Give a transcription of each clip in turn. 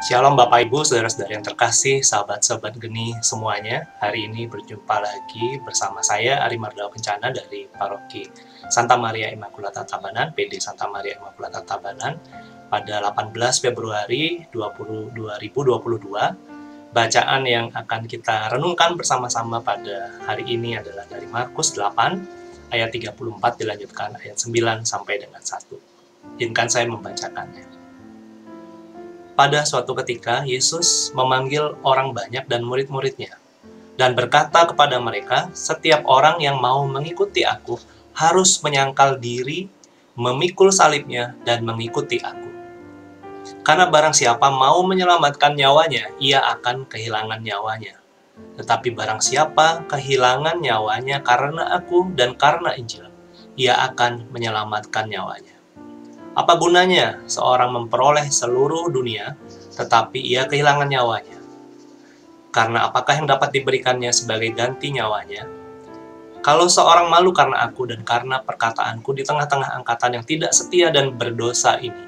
Shalom Bapak Ibu, saudara-saudara yang terkasih, sahabat-sahabat Geni semuanya. Hari ini berjumpa lagi bersama saya, Ari Mardao Kencana dari Paroki Santa Maria Immaculata Tabanan, PD Santa Maria Immaculata Tabanan, pada 18 Februari 2022. Bacaan yang akan kita renungkan bersama-sama pada hari ini adalah dari Markus 8, ayat 34 dilanjutkan ayat 9 sampai dengan 1. Izinkan saya membacakannya. Pada suatu ketika, Yesus memanggil orang banyak dan murid-muridnya, dan berkata kepada mereka, "Setiap orang yang mau mengikuti aku harus menyangkal diri, memikul salibnya, dan mengikuti aku. Karena barang siapa mau menyelamatkan nyawanya, ia akan kehilangan nyawanya. Tetapi barang siapa kehilangan nyawanya karena aku dan karena Injil, ia akan menyelamatkan nyawanya. Apa gunanya seorang memperoleh seluruh dunia, tetapi ia kehilangan nyawanya? Karena apakah yang dapat diberikannya sebagai ganti nyawanya? Kalau seorang malu karena aku dan karena perkataanku di tengah-tengah angkatan yang tidak setia dan berdosa ini,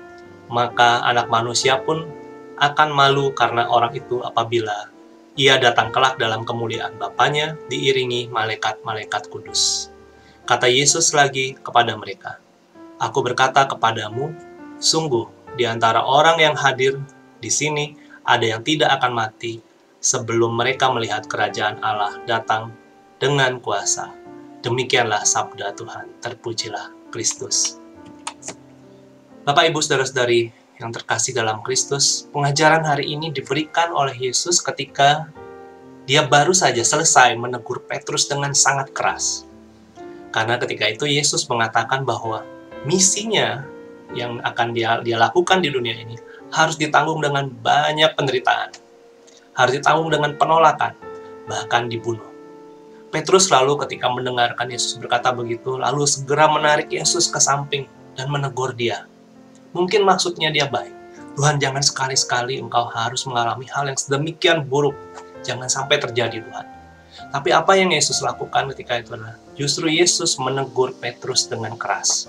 maka Anak Manusia pun akan malu karena orang itu apabila ia datang kelak dalam kemuliaan Bapanya diiringi malaikat-malaikat kudus." Kata Yesus lagi kepada mereka, "Aku berkata kepadamu, sungguh di antara orang yang hadir di sini ada yang tidak akan mati sebelum mereka melihat kerajaan Allah datang dengan kuasa." Demikianlah sabda Tuhan. Terpujilah Kristus. Bapak, Ibu, saudara-saudari yang terkasih dalam Kristus, pengajaran hari ini diberikan oleh Yesus ketika dia baru saja selesai menegur Petrus dengan sangat keras. Karena ketika itu Yesus mengatakan bahwa misinya yang akan dia lakukan di dunia ini harus ditanggung dengan banyak penderitaan, harus ditanggung dengan penolakan, bahkan dibunuh. Petrus lalu ketika mendengarkan Yesus berkata begitu, lalu segera menarik Yesus ke samping dan menegur dia. Mungkin maksudnya dia baik. "Tuhan, jangan sekali-sekali engkau harus mengalami hal yang sedemikian buruk. Jangan sampai terjadi, Tuhan." Tapi apa yang Yesus lakukan ketika itu adalah justru Yesus menegur Petrus dengan keras.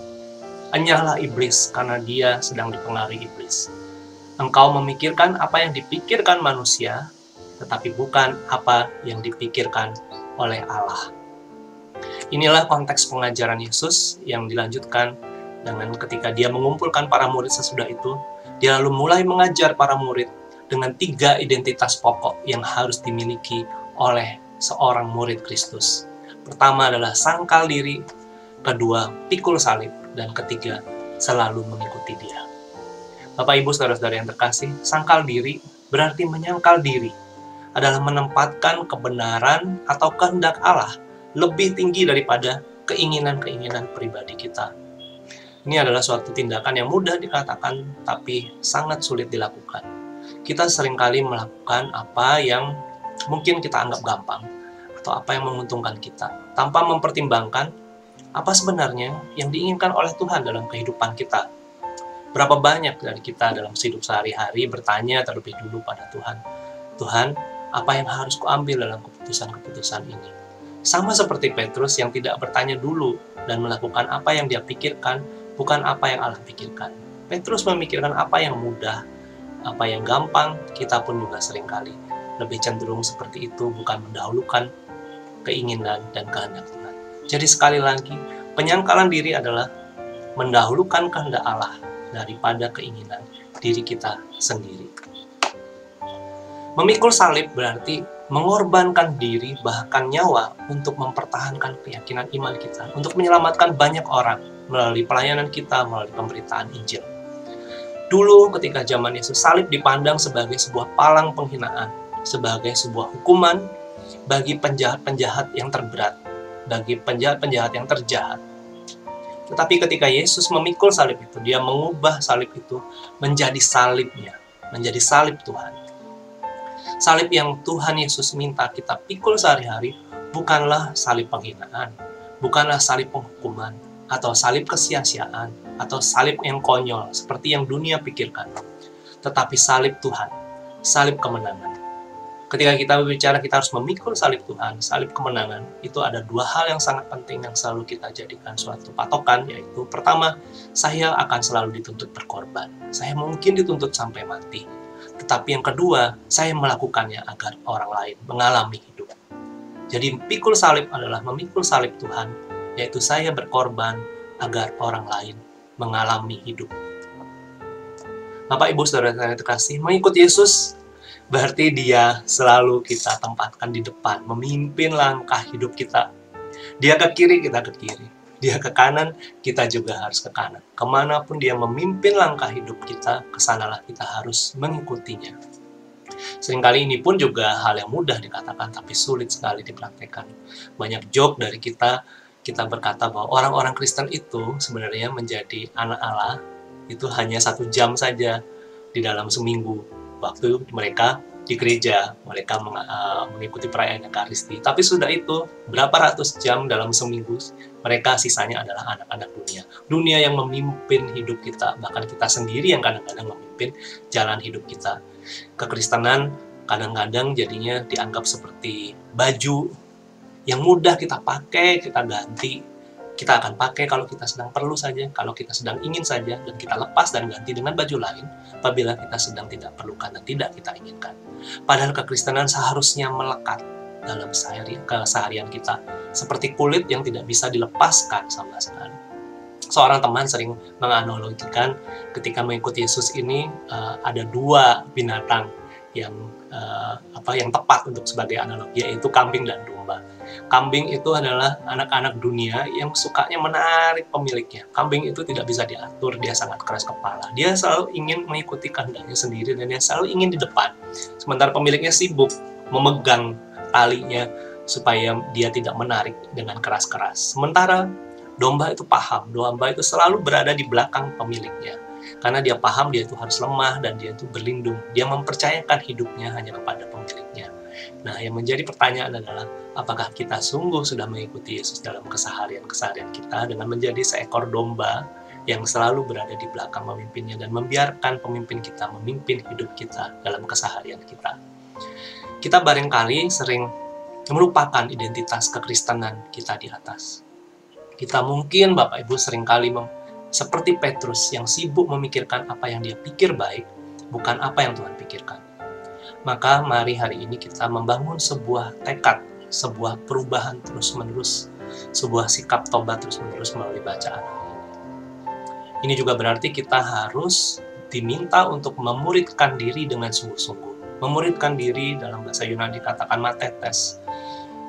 "Enyahlah iblis, karena dia sedang dipengaruhi iblis. Engkau memikirkan apa yang dipikirkan manusia, tetapi bukan apa yang dipikirkan oleh Allah." Inilah konteks pengajaran Yesus yang dilanjutkan dengan ketika dia mengumpulkan para murid sesudah itu. Dia lalu mulai mengajar para murid dengan 3 identitas pokok yang harus dimiliki oleh seorang murid Kristus. Pertama adalah sangkal diri, kedua pikul salib, dan ketiga selalu mengikuti dia. Bapak, Ibu, saudara-saudara yang terkasih, sangkal diri berarti menyangkal diri adalah menempatkan kebenaran atau kehendak Allah lebih tinggi daripada keinginan-keinginan pribadi kita. Ini adalah suatu tindakan yang mudah dikatakan tapi sangat sulit dilakukan. Kita seringkali melakukan apa yang mungkin kita anggap gampang atau apa yang menguntungkan kita tanpa mempertimbangkan apa sebenarnya yang diinginkan oleh Tuhan dalam kehidupan kita. Berapa banyak dari kita dalam hidup sehari-hari bertanya terlebih dulu pada Tuhan, "Tuhan, apa yang harus kuambil dalam keputusan-keputusan ini?" Sama seperti Petrus yang tidak bertanya dulu dan melakukan apa yang dia pikirkan, bukan apa yang Allah pikirkan. Petrus memikirkan apa yang mudah, apa yang gampang. Kita pun juga seringkali lebih cenderung seperti itu, bukan mendahulukan keinginan dan kehendak Tuhan. Jadi sekali lagi, penyangkalan diri adalah mendahulukan kehendak Allah daripada keinginan diri kita sendiri. Memikul salib berarti mengorbankan diri, bahkan nyawa, untuk mempertahankan keyakinan iman kita, untuk menyelamatkan banyak orang melalui pelayanan kita, melalui pemberitaan Injil. Dulu ketika zaman Yesus, salib dipandang sebagai sebuah palang penghinaan, sebagai sebuah hukuman bagi penjahat-penjahat yang terberat, bagi penjahat-penjahat yang terjahat. Tetapi ketika Yesus memikul salib itu, dia mengubah salib itu menjadi salibnya, menjadi salib Tuhan. Salib yang Tuhan Yesus minta kita pikul sehari-hari bukanlah salib penghinaan, bukanlah salib penghukuman, atau salib kesia-siaan, atau salib yang konyol seperti yang dunia pikirkan. Tetapi salib Tuhan, salib kemenangan. Ketika kita berbicara kita harus memikul salib Tuhan, salib kemenangan, itu ada 2 hal yang sangat penting yang selalu kita jadikan suatu patokan, yaitu pertama, saya akan selalu dituntut berkorban. Saya mungkin dituntut sampai mati. Tetapi yang kedua, saya melakukannya agar orang lain mengalami hidup. Jadi pikul salib adalah memikul salib Tuhan, yaitu saya berkorban agar orang lain mengalami hidup. Bapak, Ibu, Saudara-saudara terkasih, mengikut Yesus berarti Dia selalu kita tempatkan di depan, memimpin langkah hidup kita. Dia ke kiri, kita ke kiri. Dia ke kanan, kita juga harus ke kanan. Kemanapun Dia memimpin langkah hidup kita, kesanalah kita harus mengikutinya. Seringkali ini pun juga hal yang mudah dikatakan, tapi sulit sekali dipraktekkan. Banyak joke dari kita berkata bahwa orang-orang Kristen itu sebenarnya menjadi anak Allah itu hanya 1 jam saja di dalam seminggu. Waktu mereka di gereja, mereka mengikuti perayaan Ekaristi. Tapi sudah itu, berapa ratus jam dalam seminggu, mereka sisanya adalah anak-anak dunia. Dunia yang memimpin hidup kita, bahkan kita sendiri yang kadang-kadang memimpin jalan hidup kita. Kekristenan kadang-kadang jadinya dianggap seperti baju yang mudah kita pakai, kita ganti. Kita akan pakai kalau kita sedang perlu saja, kalau kita sedang ingin saja, dan kita lepas dan ganti dengan baju lain apabila kita sedang tidak perlukan dan tidak kita inginkan. Padahal kekristenan seharusnya melekat dalam keseharian kita, seperti kulit yang tidak bisa dilepaskan sama sekali. Seorang teman sering menganalogikan ketika mengikuti Yesus ini ada 2 binatang yang tepat untuk sebagai analogi, yaitu kambing dan domba. Kambing itu adalah anak-anak dunia yang sukanya menarik pemiliknya. Kambing itu tidak bisa diatur, dia sangat keras kepala. Dia selalu ingin mengikuti kehendaknya sendiri dan dia selalu ingin di depan. Sementara pemiliknya sibuk memegang talinya supaya dia tidak menarik dengan keras-keras. Sementara domba itu paham, domba itu selalu berada di belakang pemiliknya. Karena dia paham dia itu harus lemah dan dia itu berlindung. Dia mempercayakan hidupnya hanya kepada pemiliknya. Nah, yang menjadi pertanyaan adalah, apakah kita sungguh sudah mengikuti Yesus dalam keseharian kita dengan menjadi seekor domba yang selalu berada di belakang pemimpinnya dan membiarkan pemimpin kita memimpin hidup kita dalam keseharian kita. Kita barangkali sering melupakan identitas kekristenan kita di atas. Kita mungkin, Bapak Ibu, seringkali seperti Petrus yang sibuk memikirkan apa yang dia pikir baik, bukan apa yang Tuhan pikirkan. Maka mari hari ini kita membangun sebuah tekad, sebuah perubahan terus-menerus, sebuah sikap tobat terus-menerus melalui bacaan. Ini juga berarti kita harus diminta untuk memuridkan diri dengan sungguh-sungguh. Memuridkan diri dalam bahasa Yunani dikatakan matetes.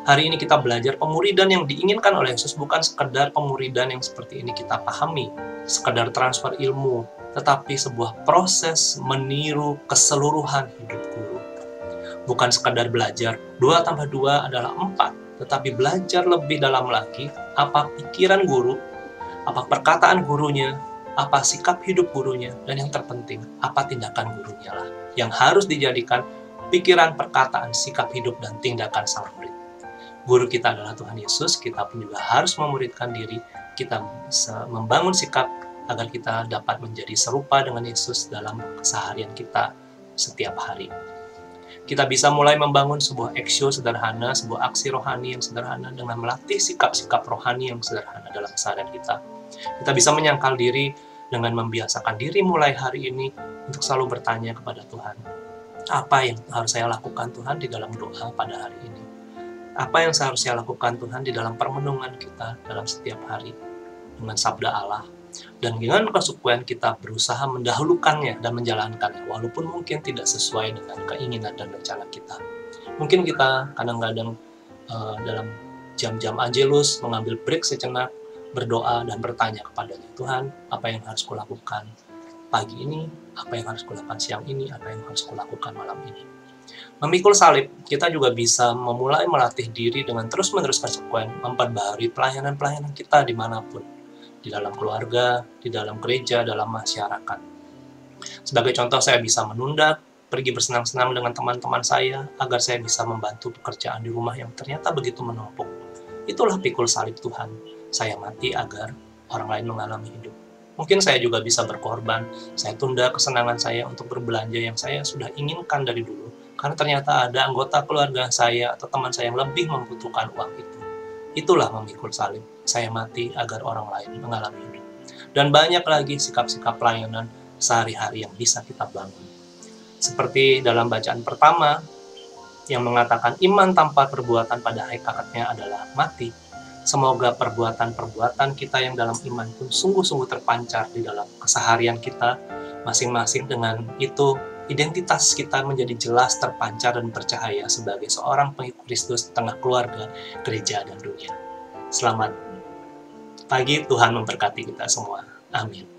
Hari ini kita belajar pemuridan yang diinginkan oleh Yesus bukan sekedar pemuridan yang seperti ini kita pahami, sekedar transfer ilmu, tetapi sebuah proses meniru keseluruhan hidup guru. Bukan sekadar belajar, 2 tambah 2 adalah 4, tetapi belajar lebih dalam lagi, apa pikiran guru, apa perkataan gurunya, apa sikap hidup gurunya, dan yang terpenting, apa tindakan gurunya lah, yang harus dijadikan pikiran, perkataan, sikap hidup, dan tindakan sang murid. Guru kita adalah Tuhan Yesus, kita pun juga harus memuridkan diri, kita membangun sikap agar kita dapat menjadi serupa dengan Yesus dalam keseharian kita setiap hari. Kita bisa mulai membangun sebuah eksio sederhana, sebuah aksi rohani yang sederhana dengan melatih sikap-sikap rohani yang sederhana dalam keseharian kita. Kita bisa menyangkal diri dengan membiasakan diri mulai hari ini untuk selalu bertanya kepada Tuhan, apa yang harus saya lakukan Tuhan di dalam doa pada hari ini? Apa yang seharusnya lakukan Tuhan di dalam permenungan kita dalam setiap hari dengan sabda Allah? Dan dengan kesukuan kita berusaha mendahulukannya dan menjalankannya, walaupun mungkin tidak sesuai dengan keinginan dan rencana kita. Mungkin kita kadang-kadang dalam jam-jam Angelus mengambil break sejenak, berdoa dan bertanya kepadanya, Tuhan, apa yang harus kulakukan pagi ini, apa yang harus kulakukan siang ini, apa yang harus kulakukan malam ini. Memikul salib, kita juga bisa memulai melatih diri dengan terus-menerus konsekuen, memperbaharui pelayanan-pelayanan kita dimanapun, di dalam keluarga, di dalam gereja, dalam masyarakat. Sebagai contoh, saya bisa menunda pergi bersenang-senang dengan teman-teman saya, agar saya bisa membantu pekerjaan di rumah yang ternyata begitu menumpuk. Itulah pikul salib Tuhan. Saya mati agar orang lain mengalami hidup. Mungkin saya juga bisa berkorban, saya tunda kesenangan saya untuk berbelanja yang saya sudah inginkan dari dulu, karena ternyata ada anggota keluarga saya atau teman saya yang lebih membutuhkan uang itu. Itulah memikul salib. Saya mati agar orang lain mengalami hidup. Dan banyak lagi sikap-sikap pelayanan sehari-hari yang bisa kita bangun. Seperti dalam bacaan pertama yang mengatakan iman tanpa perbuatan pada hakikatnya adalah mati. Semoga perbuatan-perbuatan kita yang dalam iman pun sungguh-sungguh terpancar di dalam keseharian kita masing-masing. Dengan itu identitas kita menjadi jelas terpancar dan bercahaya sebagai seorang pengikut Kristus di tengah keluarga, gereja, dan dunia. Selamat pagi, Tuhan memberkati kita semua. Amin.